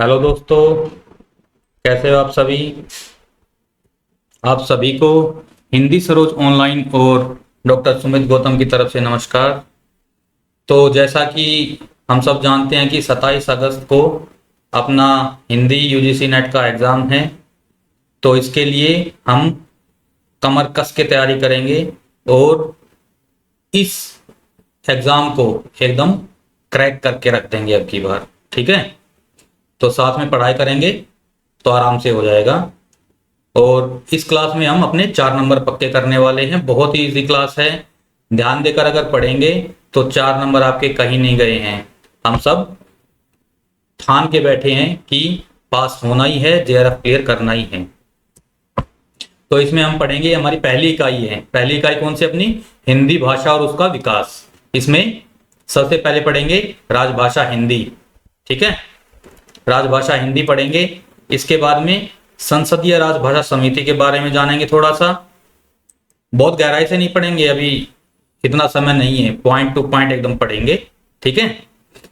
Hello दोस्तों, कैसे हो आप सभी। आप सभी को हिंदी सरोज ऑनलाइन और डॉक्टर सुमित गौतम की तरफ से नमस्कार। तो जैसा कि हम सब जानते हैं कि 27 अगस्त को अपना हिंदी यूजीसी नेट का एग्ज़ाम है। तो इसके लिए हम कमर कस के तैयारी करेंगे और इस एग्ज़ाम को एकदम क्रैक करके रख देंगे अब की बार। ठीक है, तो साथ में पढ़ाई करेंगे तो आराम से हो जाएगा। और इस क्लास में हम अपने 4 नंबर पक्के करने वाले हैं। बहुत ही इजी क्लास है, ध्यान देकर अगर पढ़ेंगे तो 4 नंबर आपके कहीं नहीं गए हैं। हम सब ठान के बैठे हैं कि पास होना ही है, जेआरएफ क्लियर करना ही है। तो इसमें हम पढ़ेंगे, हमारी पहली इकाई है। पहली इकाई कौन सी अपनी? हिंदी भाषा और उसका विकास। इसमें सबसे पहले पढ़ेंगे राजभाषा हिंदी। ठीक है, राजभाषा हिंदी पढ़ेंगे। इसके बाद में संसदीय राजभाषा समिति के बारे में जानेंगे थोड़ा सा। बहुत गहराई से नहीं पढ़ेंगे, अभी इतना समय नहीं है, पॉइंट टू पॉइंट एकदम पढ़ेंगे। ठीक है,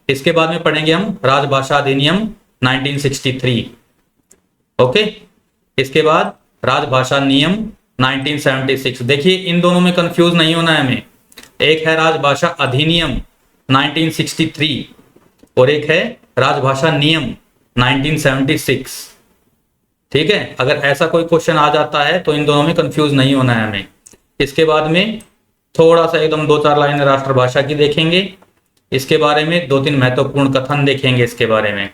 इसके बाद में पढ़ेंगे हम राजभाषा अधिनियम 1963। ओके, इसके बाद राजभाषा नियम 1976। देखिए, इन दोनों में कंफ्यूज नहीं होना है हमें। एक है राजभाषा अधिनियम 1963 और एक है राजभाषा नियम 1976। ठीक है, अगर ऐसा कोई क्वेश्चन आ जाता है तो इन दोनों में कंफ्यूज नहीं होना है हमें। इसके बाद में थोड़ा सा एकदम 2-4 लाइन राष्ट्रभाषा की देखेंगे। इसके बारे में 2-3 महत्वपूर्ण कथन देखेंगे इसके बारे में।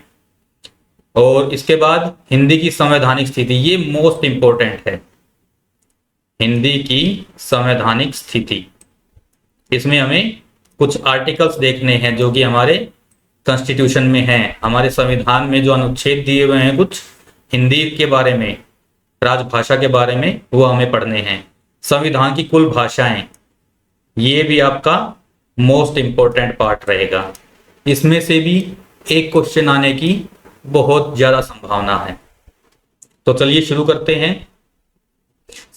और इसके बाद हिंदी की संवैधानिक स्थिति, ये मोस्ट इंपॉर्टेंट है। हिंदी की संवैधानिक स्थिति, इसमें हमें कुछ आर्टिकल्स देखने हैं जो कि हमारे कॉन्स्टिट्यूशन में हैं। हमारे संविधान में जो अनुच्छेद दिए हुए हैं कुछ हिंदी के बारे में, राजभाषा के बारे में, वो हमें पढ़ने हैं। संविधान की कुल भाषाएं, ये भी आपका मोस्ट इंपॉर्टेंट पार्ट रहेगा। इसमें से भी एक क्वेश्चन आने की बहुत ज्यादा संभावना है। तो चलिए शुरू करते हैं।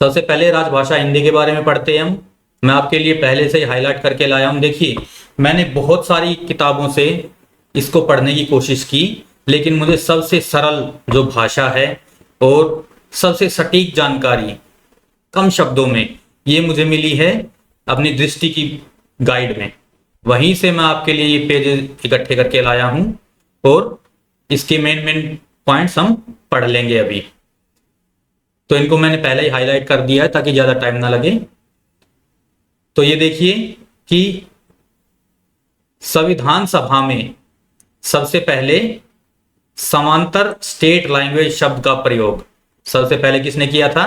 सबसे पहले राजभाषा हिंदी के बारे में पढ़ते हैं हम। मैं आपके लिए पहले से ही हाईलाइट करके लाया हूं। देखिए, मैंने बहुत सारी किताबों से इसको पढ़ने की कोशिश की, लेकिन मुझे सबसे सरल जो भाषा है और सबसे सटीक जानकारी कम शब्दों में, ये मुझे मिली है अपनी दृष्टि की गाइड में। वहीं से मैं आपके लिए ये पेज इकट्ठे करके लाया हूं और इसके मेन पॉइंट्स हम पढ़ लेंगे अभी। तो इनको मैंने पहले ही हाईलाइट कर दिया है ताकि ज्यादा टाइम ना लगे। तो ये देखिए कि संविधान सभा में सबसे पहले समांतर स्टेट लैंग्वेज शब्द का प्रयोग सबसे पहले किसने किया था?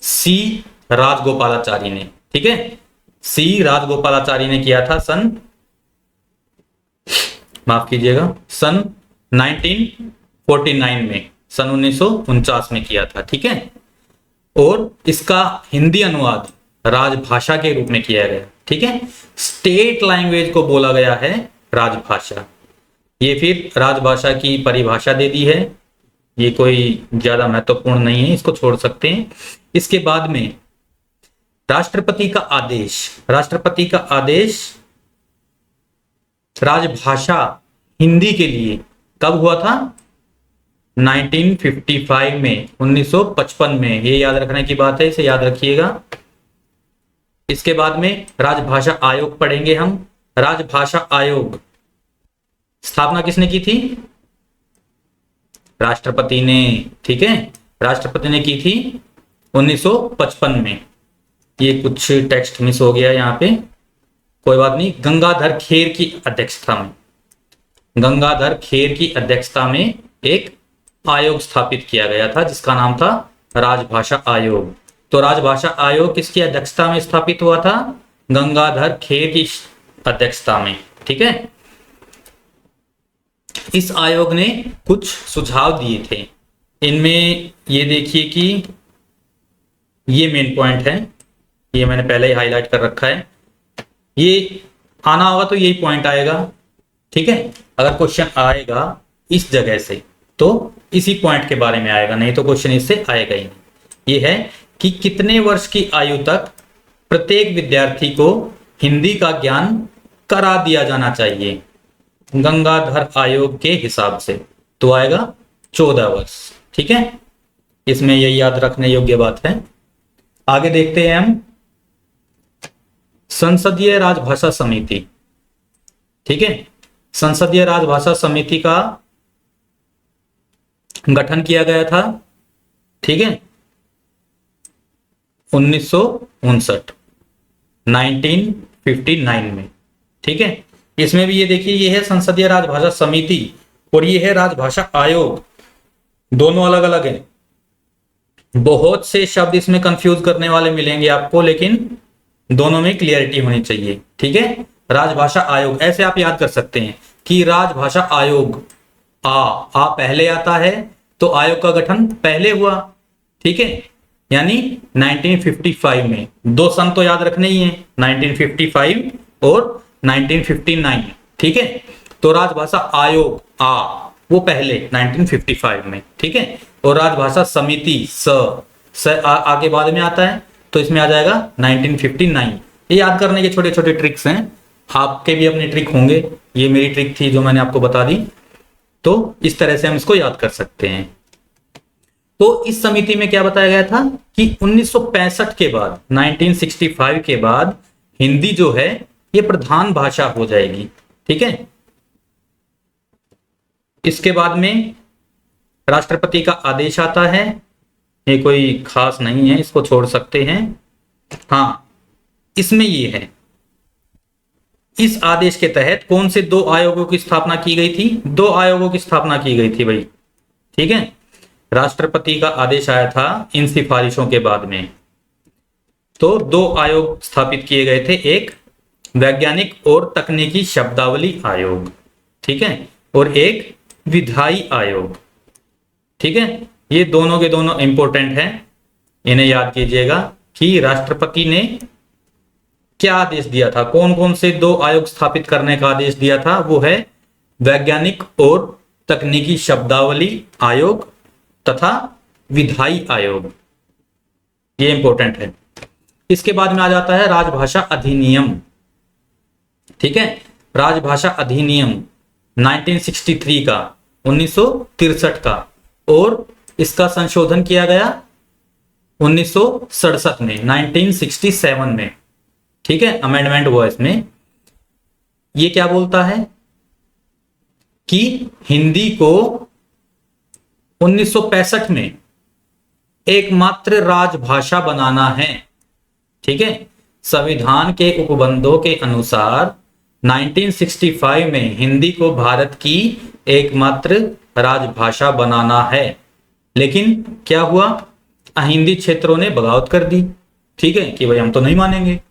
सी राजगोपालाचारी ने। ठीक है, सी राजगोपालाचारी ने किया था माफ कीजिएगा, सन 1949 में, सन 1949 में किया था। ठीक है, और इसका हिंदी अनुवाद राजभाषा के रूप में किया गया। ठीक है, स्टेट लैंग्वेज को बोला गया है राजभाषा। ये फिर राजभाषा की परिभाषा दे दी है, ये कोई ज्यादा महत्वपूर्ण नहीं है, इसको छोड़ सकते हैं। इसके बाद में राष्ट्रपति का आदेश, राष्ट्रपति का आदेश राजभाषा हिंदी के लिए कब हुआ था? 1955 में, 1955 में। ये याद रखने की बात है, इसे याद रखिएगा। इसके बाद में राजभाषा आयोग पढ़ेंगे हम। राजभाषा आयोग स्थापना किसने की थी? राष्ट्रपति ने। ठीक है, राष्ट्रपति ने की थी 1955 में। ये कुछ टेक्स्ट मिस हो गया यहाँ पे, कोई बात नहीं। गंगाधर खेर की अध्यक्षता में, गंगाधर खेर की अध्यक्षता में एक आयोग स्थापित किया गया था जिसका नाम था राजभाषा आयोग। तो राजभाषा आयोग किसकी अध्यक्षता में स्थापित हुआ था? गंगाधर खेर की अध्यक्षता में। ठीक है, इस आयोग ने कुछ सुझाव दिए थे। इनमें ये देखिए कि ये मेन पॉइंट है, ये मैंने पहले ही हाईलाइट कर रखा है। ये आना होगा तो यही पॉइंट आएगा। ठीक है, अगर क्वेश्चन आएगा इस जगह से तो इसी पॉइंट के बारे में आएगा, नहीं तो क्वेश्चन इससे आएगा ही नहीं। ये है कि कितने वर्ष की आयु तक प्रत्येक विद्यार्थी को हिंदी का ज्ञान करा दिया जाना चाहिए गंगाधर आयोग के हिसाब से। तो आएगा 14 वर्ष। ठीक है, इसमें यही याद रखने योग्य बात है। आगे देखते हैं हम संसदीय राजभाषा समिति। ठीक है, संसदीय राजभाषा समिति का गठन किया गया था। ठीक है, 1959 में। ठीक है, इसमें भी ये देखिए, ये है संसदीय राजभाषा समिति और ये है राजभाषा आयोग, दोनों अलग अलग हैं। बहुत से शब्द इसमें कंफ्यूज करने वाले मिलेंगे आपको, लेकिन दोनों में क्लियरिटी होनी चाहिए। ठीक है, राजभाषा आयोग ऐसे आप याद कर सकते हैं कि राजभाषा आयोग, आ पहले आता है तो आयोग का गठन पहले हुआ। ठीक है, यानी 1955 में। दो सन तो याद रखने ही है, 1955 और 1959। ठीक है, तो राजभाषा आयोग वो पहले 1955 में। ठीक है, और राजभाषा समिति आगे बाद में आता है, तो इसमें आ जाएगा 1959। ये याद करने के छोटे छोटे ट्रिक्स हैं, आपके भी अपने ट्रिक होंगे। ये मेरी ट्रिक थी जो मैंने आपको बता दी, तो इस तरह से हम इसको याद कर सकते हैं। तो इस समिति में क्या बताया गया था कि 1965 के बाद, 1965 के बाद हिंदी जो है ये प्रधान भाषा हो जाएगी। ठीक है, इसके बाद में राष्ट्रपति का आदेश आता है, ये कोई खास नहीं है, इसको छोड़ सकते हैं। हाँ, इसमें ये है, इस आदेश के तहत कौन से दो आयोगों की स्थापना की गई थी? दो आयोगों की स्थापना की गई थी भाई। ठीक है, राष्ट्रपति का आदेश आया था इन सिफारिशों के बाद में, तो दो आयोग स्थापित किए गए थे, एक वैज्ञानिक और तकनीकी शब्दावली आयोग, ठीक है, और एक विधायी आयोग। ठीक है, ये दोनों के दोनों इंपॉर्टेंट हैं, इन्हें याद कीजिएगा कि राष्ट्रपति ने क्या आदेश दिया था, कौन कौन से दो आयोग स्थापित करने का आदेश दिया था। वो है वैज्ञानिक और तकनीकी शब्दावली आयोग तथा विधायी आयोग, ये इंपॉर्टेंट है। इसके बाद में आ जाता है राजभाषा अधिनियम। ठीक है, राजभाषा अधिनियम 1963 का, 1963 का, और इसका संशोधन किया गया 1967 में, 1967 में। ठीक है, अमेंडमेंट हुआ इसमें। ये क्या बोलता है कि हिंदी को 1965 में एकमात्र राजभाषा बनाना है। ठीक है, संविधान के उपबंधों के अनुसार 1965 में हिंदी को भारत की एकमात्र राजभाषा बनाना है। लेकिन क्या हुआ, हिंदी क्षेत्रों ने बगावत कर दी। ठीक है, कि भाई हम तो नहीं मानेंगे।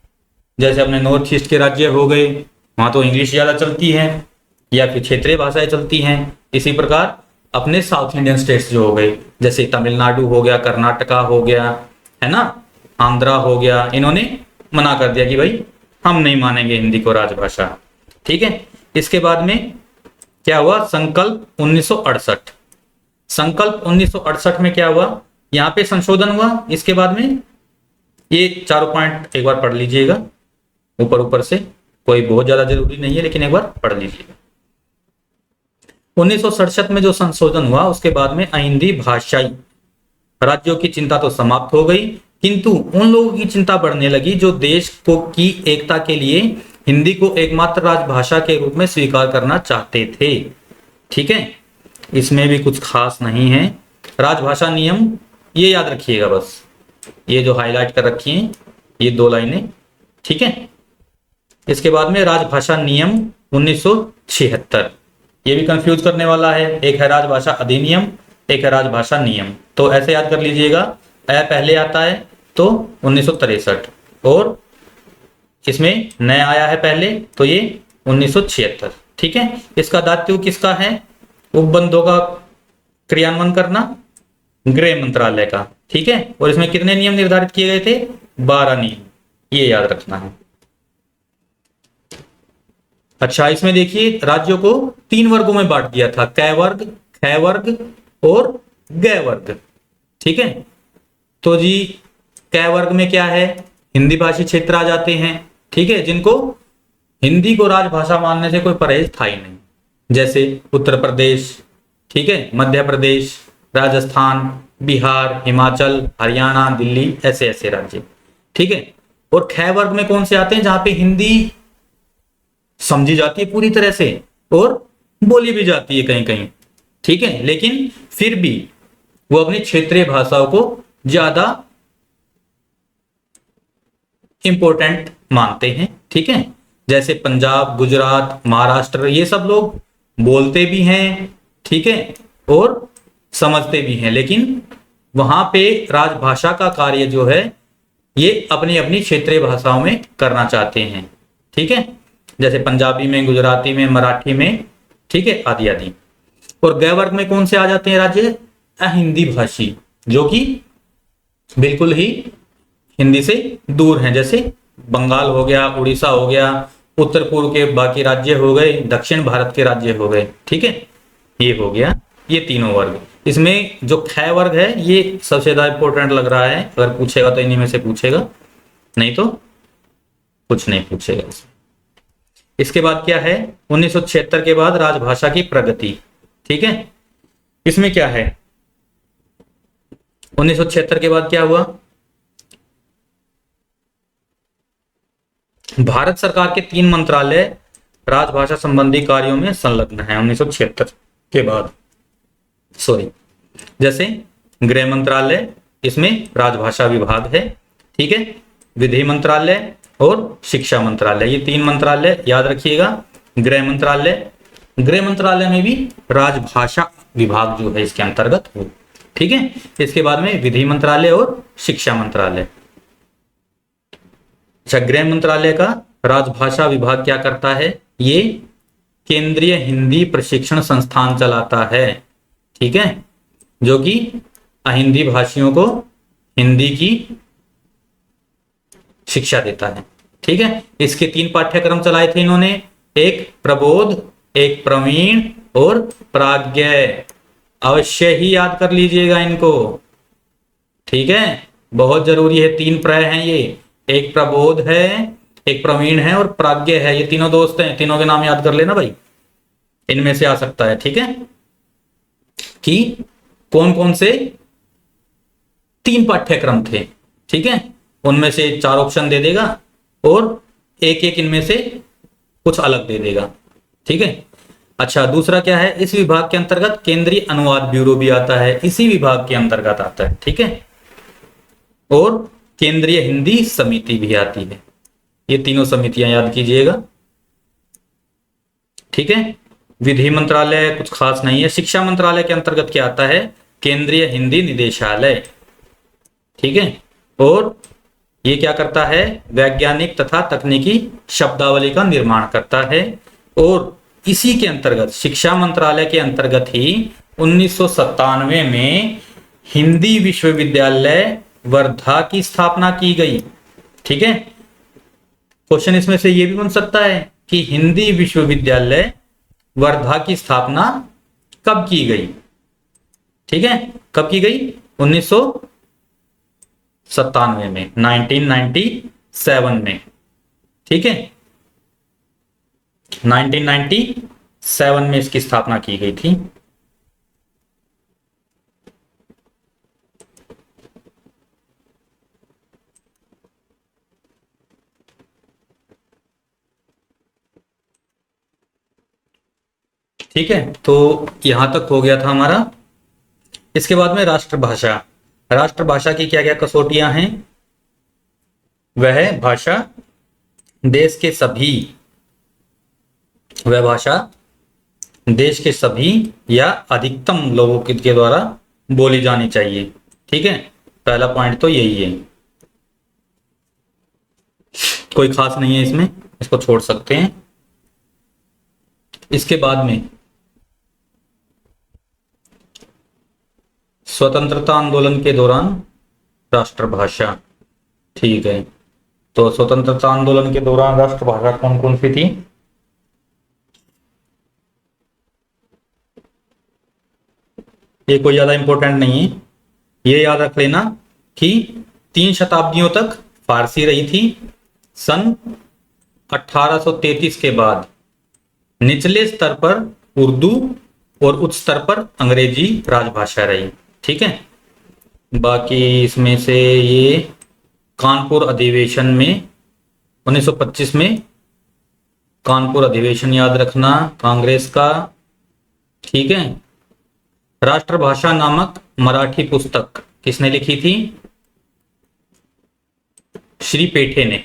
जैसे अपने नॉर्थ ईस्ट के राज्य हो गए, वहां तो इंग्लिश ज्यादा चलती है या फिर क्षेत्रीय भाषाएं चलती हैं। इसी प्रकार अपने साउथ इंडियन स्टेट्स जो हो गए, जैसे तमिलनाडु हो गया, कर्नाटका हो गया, है ना, आंध्रा हो गया, इन्होंने मना कर दिया कि भाई हम नहीं मानेंगे हिंदी को राजभाषा। ठीक है, इसके बाद में क्या हुआ, संकल्प 1968। संकल्प 1968 में क्या हुआ, यहां पे संशोधन हुआ। इसके बाद में ये चारों पॉइंट एक बार पढ़ लीजिएगा ऊपर ऊपर से, कोई बहुत ज्यादा जरूरी नहीं है, लेकिन एक बार पढ़ लीजिएगा। 1967 में जो संशोधन हुआ, उसके बाद में हिंदी भाषाई राज्यों की चिंता तो समाप्त हो गई, किंतु उन लोगों की चिंता बढ़ने लगी जो देश को की एकता के लिए हिंदी को एकमात्र राजभाषा के रूप में स्वीकार करना चाहते थे। ठीक है, इसमें भी कुछ खास नहीं है। राजभाषा नियम ये याद रखिएगा, बस ये जो हाईलाइट कर रखी हैं ये दो लाइनें। ठीक है, इसके बाद में राजभाषा नियम 1976, ये भी कंफ्यूज करने वाला है। एक है राजभाषा अधिनियम, एक है राजभाषा नियम, तो ऐसे याद कर लीजिएगा। पहले आता है तो 1963, और इसमें नया आया है पहले, तो ये 1976। ठीक है, इसका दायित्व किसका है, उपबंधों का क्रियान्वयन करना गृह मंत्रालय का। ठीक है, और इसमें कितने नियम निर्धारित किए गए थे, 12 नियम, ये याद रखना है। अच्छा, इसमें देखिए राज्यों को 3 वर्गों में बांट दिया था, क वर्ग, ख वर्ग और ग वर्ग। ठीक है, तो जी क वर्ग में क्या है, हिंदी भाषी क्षेत्र आ जाते हैं। ठीक है, जिनको हिंदी को राजभाषा मानने से कोई परहेज था ही नहीं, जैसे उत्तर प्रदेश, ठीक है, मध्य प्रदेश, राजस्थान, बिहार, हिमाचल, हरियाणा, दिल्ली, ऐसे ऐसे राज्य। ठीक है, और ख वर्ग में कौन से आते हैं? जहां पे हिंदी समझी जाती है पूरी तरह से और बोली भी जाती है कहीं कहीं। ठीक है, लेकिन फिर भी वो अपनी क्षेत्रीय भाषाओं को ज्यादा इंपॉर्टेंट मानते हैं। ठीक है, जैसे पंजाब, गुजरात, महाराष्ट्र, ये सब लोग बोलते भी हैं, ठीक है, और समझते भी हैं, लेकिन वहां पे राजभाषा का कार्य जो है ये अपनी अपनी क्षेत्रीय भाषाओं में करना चाहते हैं। ठीक है, जैसे पंजाबी में, गुजराती में, मराठी में, ठीक है, आदि आदि। और गै वर्ग में कौन से आ जाते हैं राज्य? अहिंदी भाषी, जो कि बिल्कुल ही हिंदी से दूर हैं, जैसे बंगाल हो गया, उड़ीसा हो गया, उत्तर पूर्व के बाकी राज्य हो गए, दक्षिण भारत के राज्य हो गए। ठीक है, ये हो गया ये तीनों वर्ग। इसमें जो ख वर्ग है ये सबसे ज्यादा इंपॉर्टेंट लग रहा है, अगर पूछेगा तो इन्हीं में से पूछेगा, नहीं तो कुछ नहीं पूछेगा। इसके बाद क्या है? 1976 के बाद राजभाषा की प्रगति। ठीक है, इसमें क्या है? 1976 के बाद क्या हुआ? भारत सरकार के 3 मंत्रालय राजभाषा संबंधी कार्यों में संलग्न है 1976 के बाद। सॉरी, जैसे गृह मंत्रालय, इसमें राजभाषा विभाग है। ठीक है, विधि मंत्रालय और शिक्षा मंत्रालय, ये 3 मंत्रालय याद रखिएगा। गृह मंत्रालय में भी राजभाषा विभाग जो है इसके अंतर्गत हो। ठीक है, इसके बाद में विधि मंत्रालय और शिक्षा मंत्रालय। अच्छा, गृह मंत्रालय का राजभाषा विभाग क्या करता है? ये केंद्रीय हिंदी प्रशिक्षण संस्थान चलाता है। ठीक है, जो कि अहिंदी भाषियों को हिंदी की शिक्षा देता है। ठीक है, इसके 3 पाठ्यक्रम चलाए थे इन्होंने, एक प्रबोध, एक प्रवीण और प्राज्ञ। अवश्य ही याद कर लीजिएगा इनको। ठीक है, बहुत जरूरी है, 3 प्रय हैं ये, एक प्रबोध है, एक प्रवीण है और प्राज्ञ है। ये तीनों दोस्त हैं, तीनों के नाम याद कर लेना भाई, इनमें से आ सकता है। ठीक है, कि कौन कौन से 3 पाठ्यक्रम थे। ठीक है, उनमें से 4 ऑप्शन दे देगा और एक एक इनमें से कुछ अलग दे देगा। ठीक है, अच्छा, दूसरा क्या है? इस विभाग के अंतर्गत केंद्रीय अनुवाद ब्यूरो भी आता है, इसी विभाग के अंतर्गत आता है। ठीक है, और केंद्रीय हिंदी समिति भी आती है। ये तीनों समितियां याद कीजिएगा। ठीक है, विधि मंत्रालय कुछ खास नहीं है। शिक्षा मंत्रालय के अंतर्गत क्या आता है? केंद्रीय हिंदी निदेशालय। ठीक है, और ये क्या करता है? वैज्ञानिक तथा तकनीकी शब्दावली का निर्माण करता है। और इसी के अंतर्गत, शिक्षा मंत्रालय के अंतर्गत ही 1997 में हिंदी विश्वविद्यालय वर्धा की स्थापना की गई। ठीक है, क्वेश्चन इसमें से ये भी बन सकता है कि हिंदी विश्वविद्यालय वर्धा की स्थापना कब की गई? ठीक है, कब की गई? 1997 में, 1997 में। ठीक है, 1997 में इसकी स्थापना की गई थी। ठीक है, तो यहां तक हो गया था हमारा। इसके बाद में राष्ट्रभाषा। राष्ट्रभाषा की क्या क्या कसौटियां हैं? वह भाषा देश के सभी, वह भाषा देश के सभी या अधिकतम लोगों के द्वारा बोली जानी चाहिए। ठीक है, पहला पॉइंट तो यही है, कोई खास नहीं है इसमें, इसको छोड़ सकते हैं। इसके बाद में स्वतंत्रता आंदोलन के दौरान राष्ट्रभाषा। ठीक है, तो स्वतंत्रता आंदोलन के दौरान राष्ट्रभाषा कौन कौन सी थी? ये कोई ज्यादा इंपॉर्टेंट नहीं है, ये याद रख लेना कि 3 शताब्दियों तक फारसी रही थी। सन 1833 के बाद निचले स्तर पर उर्दू और उच्च स्तर पर अंग्रेजी राजभाषा रही। ठीक है, बाकी इसमें से ये कानपुर अधिवेशन में 1925 में कानपुर अधिवेशन याद रखना कांग्रेस का। ठीक है, राष्ट्रभाषा नामक मराठी पुस्तक किसने लिखी थी? श्री पेठे ने।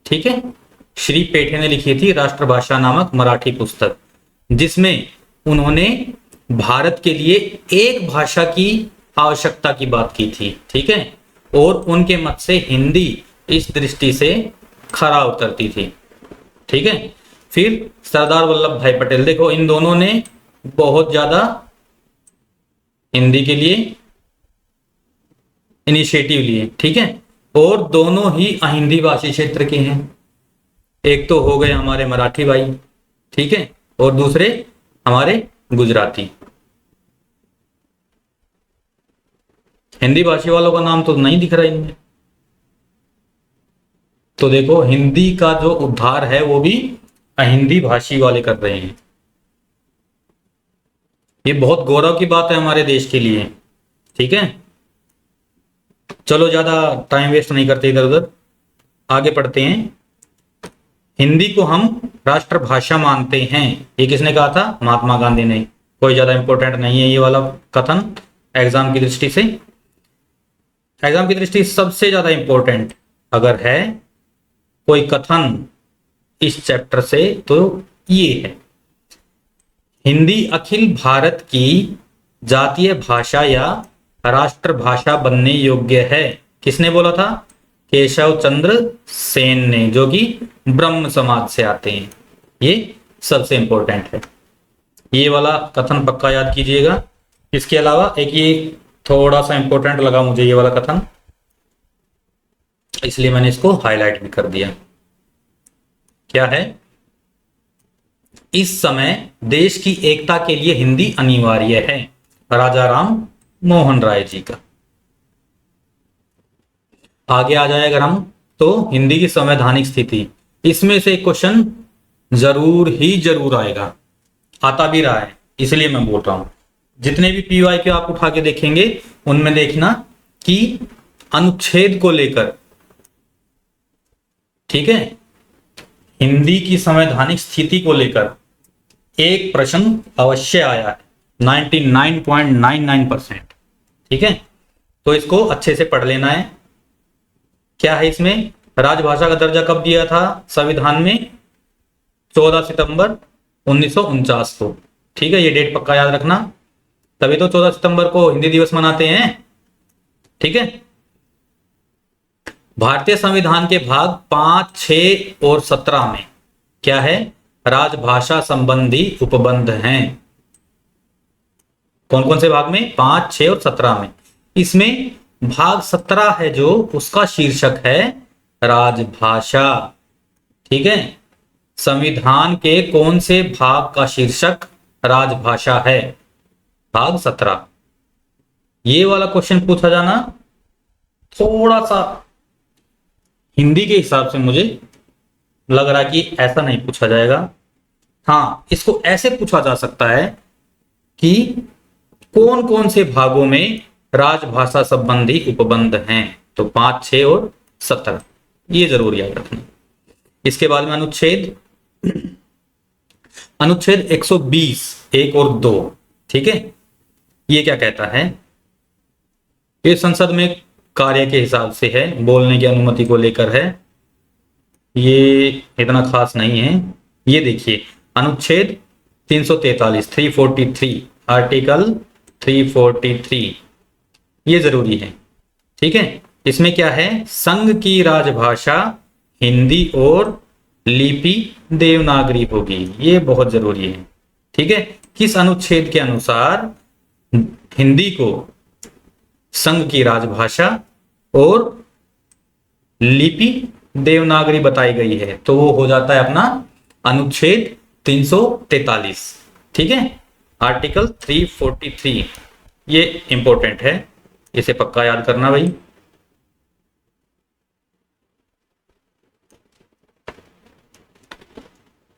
ठीक है, श्री पेठे ने लिखी थी राष्ट्रभाषा नामक मराठी पुस्तक, जिसमें उन्होंने भारत के लिए एक भाषा की आवश्यकता की बात की थी। ठीक है, और उनके मत से हिंदी इस दृष्टि से खरा उतरती थी। ठीक है, फिर सरदार वल्लभ भाई पटेल, देखो इन दोनों ने बहुत ज्यादा हिंदी के लिए इनिशिएटिव लिए। ठीक है, और दोनों ही अहिंदी भाषी क्षेत्र के हैं। एक तो हो गए हमारे मराठी भाई, ठीक है, और दूसरे हमारे गुजराती। हिंदी भाषी वालों का नाम तो नहीं दिख रहा इनमें। तो देखो हिंदी का जो उद्धार है वो भी अहिंदी भाषी वाले कर रहे हैं। ये बहुत गौरव की बात है हमारे देश के लिए। ठीक है, चलो ज्यादा टाइम वेस्ट नहीं करते, इधर उधर आगे पढ़ते हैं। हिंदी को हम राष्ट्रभाषा मानते हैं, ये किसने कहा था? महात्मा गांधी ने। कोई ज्यादा इंपॉर्टेंट नहीं है ये वाला कथन एग्जाम की दृष्टि से। एग्जाम की दृष्टि से सबसे ज्यादा इंपॉर्टेंट अगर है कोई कथन इस चैप्टर से तो ये है, हिंदी अखिल भारत की जातीय भाषा या राष्ट्रभाषा बनने योग्य है। किसने बोला था? केशव चंद्र सेन ने, जो कि ब्रह्म समाज से आते हैं। ये सबसे इंपॉर्टेंट है, ये वाला कथन पक्का याद कीजिएगा। इसके अलावा एक ये थोड़ा सा इंपॉर्टेंट लगा मुझे ये वाला कथन, इसलिए मैंने इसको हाईलाइट भी कर दिया। क्या है? इस समय देश की एकता के लिए हिंदी अनिवार्य है, राजा राम मोहन राय जी का। आगे आ जाए अगर हम तो हिंदी की संवैधानिक स्थिति, इसमें से क्वेश्चन जरूर ही जरूर आएगा, आता भी रहा है, इसलिए मैं बोल रहा हूं। जितने भी पीवाई के आप उठा के देखेंगे उनमें देखना कि अनुच्छेद को लेकर, ठीक है, हिंदी की संवैधानिक स्थिति को लेकर एक प्रश्न अवश्य आया है 99.99%। ठीक है, तो इसको अच्छे से पढ़ लेना है। क्या है इसमें? राजभाषा का दर्जा कब दिया था संविधान में? 14 सितंबर 1949 को। ठीक है, ये डेट पक्का याद रखना, तभी तो 14 सितंबर को हिंदी दिवस मनाते हैं। ठीक है, भारतीय संविधान के भाग 5, 6 और 17 में क्या है? राजभाषा संबंधी उपबंध हैं। कौन कौन से भाग में? 5, 6 और 17 में। इसमें भाग 17 है जो, उसका शीर्षक है राजभाषा। ठीक है, संविधान के कौन से भाग का शीर्षक राजभाषा है? भाग 17। ये वाला क्वेश्चन पूछा जाना थोड़ा सा हिंदी के हिसाब से मुझे लग रहा है कि ऐसा नहीं पूछा जाएगा। हाँ, इसको ऐसे पूछा जा सकता है कि कौन कौन से भागों में राजभाषा संबंधी उपबंध हैं, तो 5, 6 और 17 ये जरूर याद रखना। इसके बाद में अनुच्छेद 120 1 और 2। ठीक है, ये क्या कहता है? ये संसद में कार्य के हिसाब से है, बोलने की अनुमति को लेकर है, ये इतना खास नहीं है। ये देखिए अनुच्छेद 343 343 आर्टिकल 343 ये जरूरी है। ठीक है, इसमें क्या है? संघ की राजभाषा हिंदी और लिपि देवनागरी होगी, ये बहुत जरूरी है। ठीक है, किस अनुच्छेद के अनुसार हिंदी को संघ की राजभाषा और लिपि देवनागरी बताई गई है? तो वो हो जाता है अपना अनुच्छेद 343। ठीक है, आर्टिकल 343 ये इंपॉर्टेंट है, इसे पक्का याद करना भाई।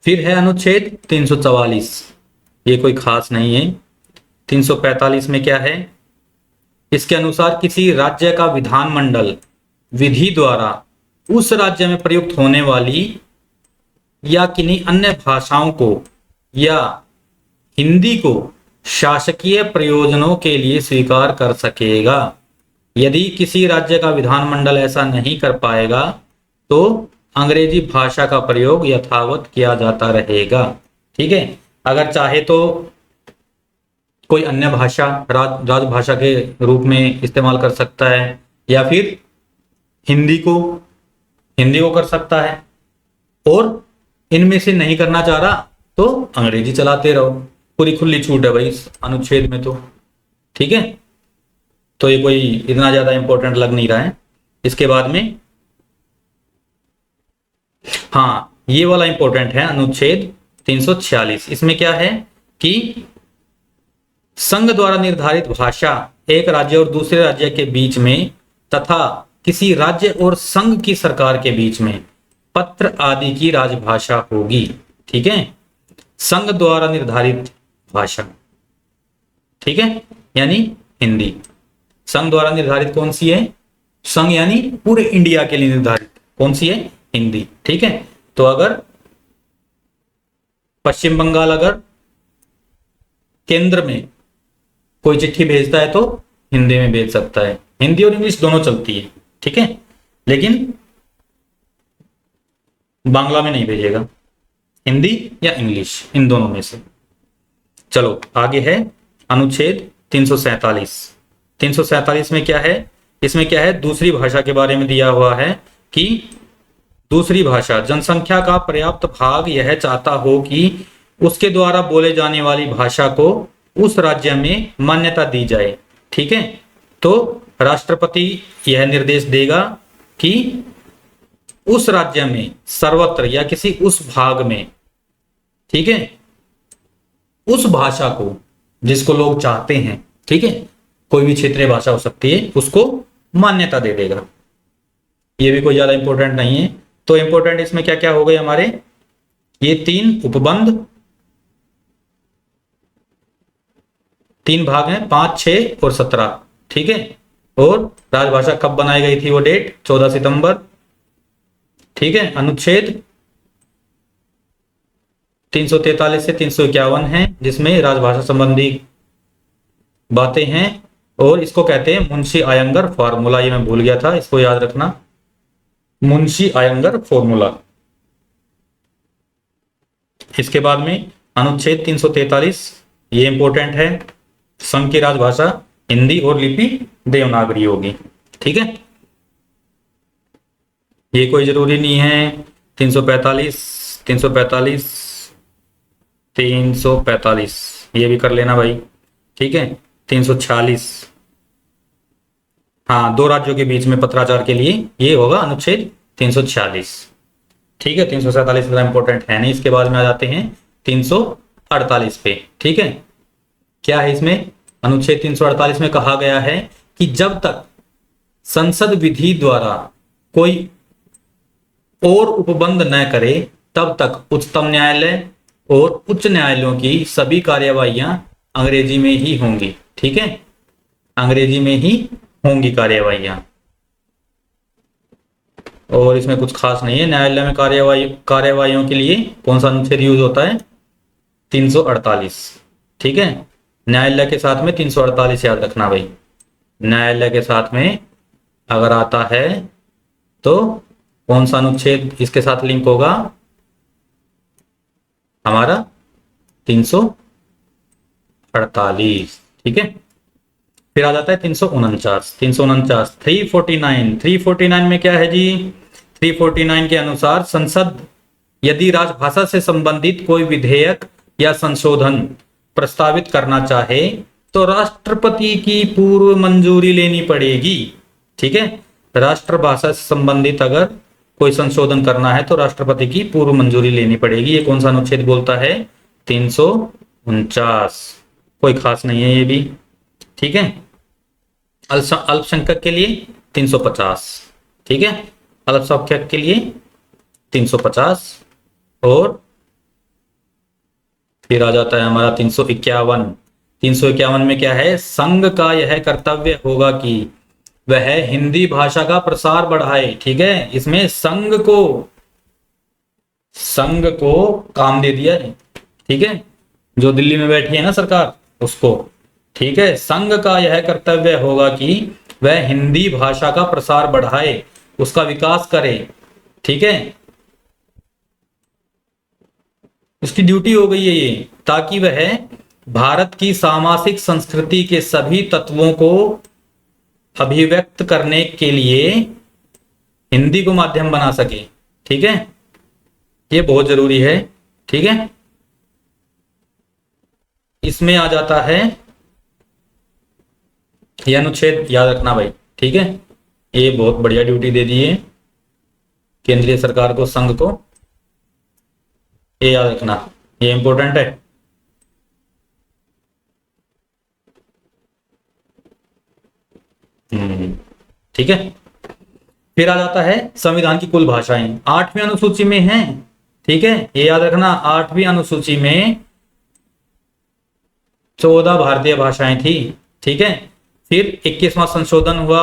फिर है अनुच्छेद 344, ये कोई खास नहीं है, 345 में क्या है, इसके अनुसार किसी राज्य का विधानमंडल विधि द्वारा उस राज्य में प्रयुक्त होने वाली या किन्हीं अन्य भाषाओं को या हिंदी को शासकीय प्रयोजनों के लिए स्वीकार कर सकेगा। यदि किसी राज्य का विधानमंडल ऐसा नहीं कर पाएगा तो अंग्रेजी भाषा का प्रयोग यथावत किया जाता रहेगा। ठीक है, अगर चाहे तो कोई अन्य भाषा राजभाषा के रूप में इस्तेमाल कर सकता है, या फिर हिंदी को कर सकता है, और इनमें से नहीं करना चाह रहा तो अंग्रेजी चलाते रहो। पूरी खुली छूट है भाई इस अनुच्छेद में तो। ठीक है, तो ये कोई इतना ज्यादा इंपॉर्टेंट लग नहीं रहा है। इसके बाद में हाँ, ये वाला इंपॉर्टेंट है अनुच्छेद 346। इसमें क्या है कि संघ द्वारा निर्धारित भाषा एक राज्य और दूसरे राज्य के बीच में तथा किसी राज्य और संघ की सरकार के बीच में पत्र आदि की राजभाषा होगी। ठीक है, संघ द्वारा निर्धारित भाषा, ठीक है, यानी हिंदी। संघ द्वारा निर्धारित कौन सी है? संघ यानी पूरे इंडिया के लिए निर्धारित कौन सी है? हिंदी। ठीक है, तो अगर पश्चिम बंगाल अगर केंद्र में कोई चिट्ठी भेजता है तो हिंदी में भेज सकता है। हिंदी और इंग्लिश दोनों चलती है। ठीक है, लेकिन बांग्ला में नहीं भेजेगा, हिंदी या इंग्लिश, इन दोनों में से। चलो आगे है अनुच्छेद 347। 347 में क्या है? इसमें क्या है, दूसरी भाषा के बारे में दिया हुआ है कि दूसरी भाषा जनसंख्या का पर्याप्त भाग यह चाहता हो कि उसके द्वारा बोले जाने वाली भाषा को उस राज्य में मान्यता दी जाए। ठीक है, तो राष्ट्रपति यह निर्देश देगा कि उस राज्य में सर्वत्र या किसी उस भाग में, ठीक है, उस भाषा को जिसको लोग चाहते हैं, ठीक है, कोई भी क्षेत्रीय भाषा हो सकती है, उसको मान्यता दे देगा। ये भी कोई ज्यादा इंपॉर्टेंट नहीं है। तो इंपॉर्टेंट इसमें क्या क्या हो गए हमारे, ये 3 उपबंध, 3 भाग हैं, 5, 6 और 17। ठीक है, और राजभाषा कब बनाई गई थी वो डेट 14 सितंबर। ठीक है, अनुच्छेद 343 से 351 है जिसमें राजभाषा संबंधी बातें हैं, और इसको कहते हैं मुंशी आयंगर फॉर्मूला। ये मैं भूल गया था, इसको याद रखना, मुंशी आयंगर फॉर्मूला। इसके बाद में अनुच्छेद 343, ये इंपॉर्टेंट है, संघ की राजभाषा हिंदी और लिपि देवनागरी होगी। ठीक है, ये कोई जरूरी नहीं है। 345 345 345 ये भी कर लेना भाई। ठीक है, 346, हाँ, 2 राज्यों के बीच में पत्राचार के लिए ये होगा अनुच्छेद 346। ठीक है, 347 इतना इंपॉर्टेंट है नहीं। इसके बाद में आ जाते हैं 348 पे। ठीक है, क्या है इसमें, अनुच्छेद 348 में कहा गया है कि जब तक संसद विधि द्वारा कोई और उपबंध न करे तब तक उच्चतम न्यायालय और उच्च न्यायालयों की सभी कार्यवाहियां अंग्रेजी में ही होंगी। ठीक है, अंग्रेजी में ही होंगी कार्यवाहियां, और इसमें कुछ खास नहीं है। न्यायालय में कार्यवाहियों के लिए कौन सा अनुच्छेद यूज होता है? 348। ठीक है, न्यायालय के साथ में 348 याद रखना भाई। न्यायालय के साथ में अगर आता है तो कौन सा अनुच्छेद इसके साथ लिंक होगा? हमारा 348। ठीक है, फिर आ जाता है 349। 349 में क्या है जी? 349 के अनुसार संसद यदि राजभाषा से संबंधित कोई विधेयक या संशोधन प्रस्तावित करना चाहे तो राष्ट्रपति की पूर्व मंजूरी लेनी पड़ेगी। ठीक है, राष्ट्रभाषा से संबंधित अगर कोई संशोधन करना है तो राष्ट्रपति की पूर्व मंजूरी लेनी पड़ेगी। ये कौन सा अनुच्छेद बोलता है? 349। कोई खास नहीं है ये भी। ठीक है, अल्पसंख्यक के लिए 350। ठीक है, अल्पसंख्यक के लिए 350, और फिर आ जाता है हमारा 351। 351 में क्या है, संघ का यह कर्तव्य होगा कि वह हिंदी भाषा का प्रसार बढ़ाए। ठीक है, इसमें संघ को काम दे दिया है। ठीक है, जो दिल्ली में बैठी है ना सरकार, उसको। ठीक है, संघ का यह कर्तव्य होगा कि वह हिंदी भाषा का प्रसार बढ़ाए, उसका विकास करे। ठीक है, उसकी ड्यूटी हो गई है ये, ताकि वह भारत की सामाजिक संस्कृति के सभी तत्वों को अभिव्यक्त करने के लिए हिंदी को माध्यम बना सके। ठीक है, ये बहुत जरूरी है। ठीक है, इसमें आ जाता है ये अनुच्छेद, याद रखना भाई। ठीक है, ये बहुत बढ़िया ड्यूटी दे दी है केंद्रीय सरकार को, संघ को, ये याद रखना, ये इंपॉर्टेंट है। ठीक है, फिर आ जाता है संविधान की कुल भाषाएं, 8वीं अनुसूची में है। ठीक है, ये याद रखना, 8वीं अनुसूची में 14 भारतीय भाषाएं थी। ठीक है, फिर 21वां संशोधन हुआ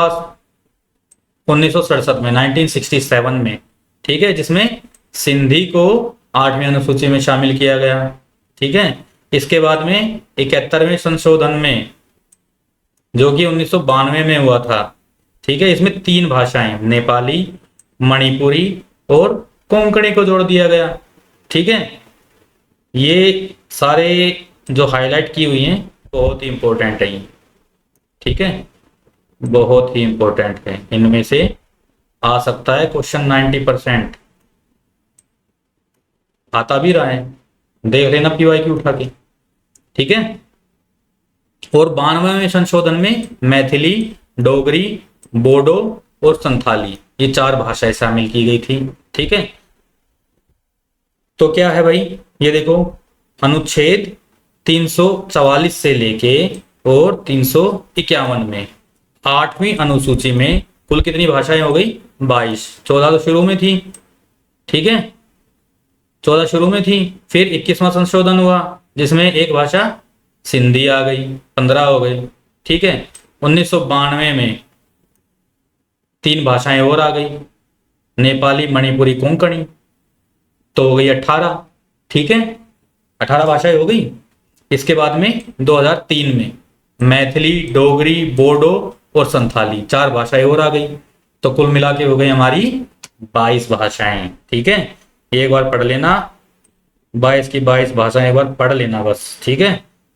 1967 में, 1967 में। ठीक है, जिसमें सिंधी को 8वीं अनुसूची में शामिल किया गया। ठीक है, इसके बाद में 71वें संशोधन में, जो कि 1992 में हुआ था। ठीक है, इसमें 3 भाषाएं, नेपाली, मणिपुरी और कोंकणी को जोड़ दिया गया। ठीक है, ये सारे जो हाईलाइट की हुई हैं बहुत ही इंपॉर्टेंट है। ठीक है, बहुत ही इंपॉर्टेंट है, इनमें से आ सकता है क्वेश्चन 90%, आता भी रहा है, देख लेना पीवाईक्यू उठा के। ठीक है, और 92वें संशोधन में मैथिली, डोगरी, बोडो और संथाली, ये 4 भाषाएं शामिल की गई थी। ठीक है, तो क्या है भाई, ये देखो, अनुच्छेद 344 से लेके और 351 में 8वीं अनुसूची में कुल कितनी भाषाएं हो गई, 22। 14 तो शुरू में थी। ठीक है, 14 शुरू में थी, फिर 21वां संशोधन हुआ जिसमें एक भाषा सिंधी आ गई, 15 हो गई। ठीक है, 1992 में 3 भाषाएं और आ गई, नेपाली, मणिपुरी, कोंकणी, तो हो गई 18। ठीक है, 18 भाषाएं हो गई। इसके बाद में 2003 में मैथिली, डोगरी, बोडो और संथाली, 4 भाषाएं और आ गई, तो कुल मिला के हो गई हमारी 22 भाषाएं। ठीक है, एक बार पढ़ लेना, 22 की 22 भाषाएं एक बार पढ़ लेना बस। ठीक है,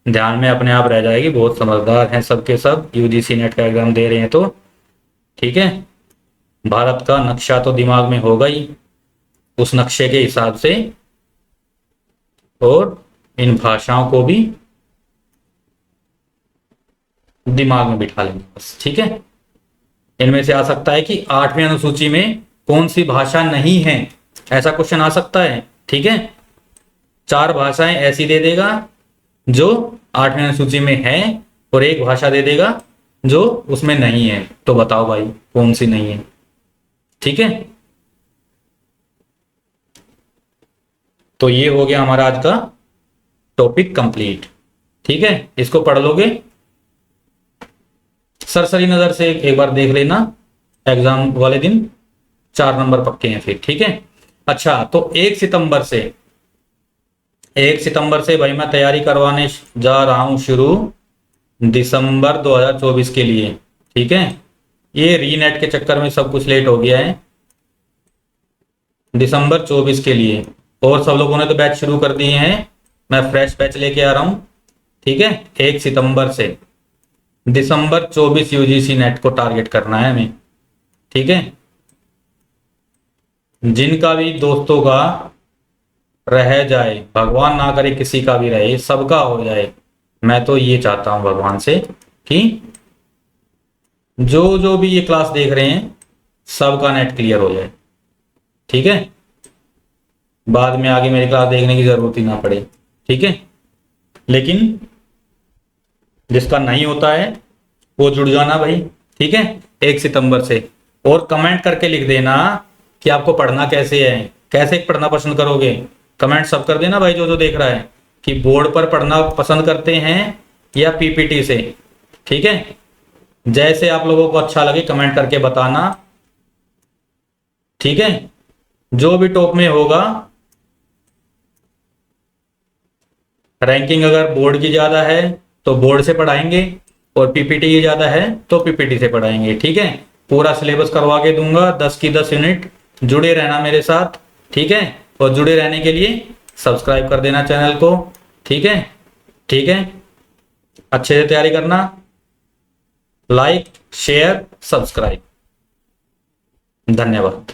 ध्यान में अपने आप रह जाएगी, बहुत समझदार हैं सबके सब, यूजीसी नेट का एग्जाम दे रहे हैं तो। ठीक है, भारत का नक्शा तो दिमाग में होगा ही, उस नक्शे के हिसाब से, और इन भाषाओं को भी दिमाग में बिठा लेंगे बस। ठीक है, इनमें से आ सकता है कि 8वीं अनुसूची में कौन सी भाषा नहीं है, ऐसा क्वेश्चन आ सकता है। ठीक है, 4 भाषाएं ऐसी दे देगा जो 8वीं अनुसूची में है, और एक भाषा दे देगा जो उसमें नहीं है, तो बताओ भाई कौन सी नहीं है। ठीक है, तो ये हो गया हमारा आज का टॉपिक कंप्लीट। ठीक है, इसको पढ़ लोगे, सरसरी नजर से एक बार देख लेना, एग्जाम वाले दिन 4 नंबर पक्के हैं फिर। ठीक है, अच्छा, तो 1 सितंबर से भाई मैं तैयारी करवाने जा रहा हूं शुरू, दिसंबर 2024 के लिए। ठीक है, ये रीनेट के चक्कर में सब कुछ लेट हो गया है, दिसंबर 24 के लिए। और सब लोगों ने तो बैच शुरू कर दिए हैं, मैं फ्रेश बैच लेके आ रहा हूं। ठीक है, 1 सितंबर से दिसंबर 24 यूजीसी नेट को टारगेट करना है हमें। ठीक है, जिनका भी दोस्तों का रह जाए, भगवान ना करे किसी का भी रहे, सबका हो जाए, मैं तो ये चाहता हूं भगवान से कि जो जो भी ये क्लास देख रहे हैं सबका नेट क्लियर हो जाए। ठीक है, बाद में आगे मेरी क्लास देखने की जरूरत ही ना पड़े। ठीक है, लेकिन जिसका नहीं होता है वो जुड़ जाना भाई। ठीक है, 1 सितंबर से, और कमेंट करके लिख देना कि आपको पढ़ना कैसे है, कैसे पढ़ना पसंद करोगे। कमेंट सब कर देना भाई, जो जो देख रहा है, कि बोर्ड पर पढ़ना पसंद करते हैं या पीपीटी से, ठीक है। जैसे आप लोगों को अच्छा लगे कमेंट करके बताना, ठीक है। जो भी टॉप में होगा, रैंकिंग अगर बोर्ड की ज्यादा है तो बोर्ड से पढ़ाएंगे, और पीपीटी की ज्यादा है तो पीपीटी से पढ़ाएंगे, ठीक है। पूरा सिलेबस करवा के दूंगा, 10 की 10 यूनिट। जुड़े रहना मेरे साथ, ठीक है। और जुड़े रहने के लिए सब्सक्राइब कर देना चैनल को, ठीक है। ठीक है, अच्छे से तैयारी करना। Like, share, subscribe. धन्यवाद।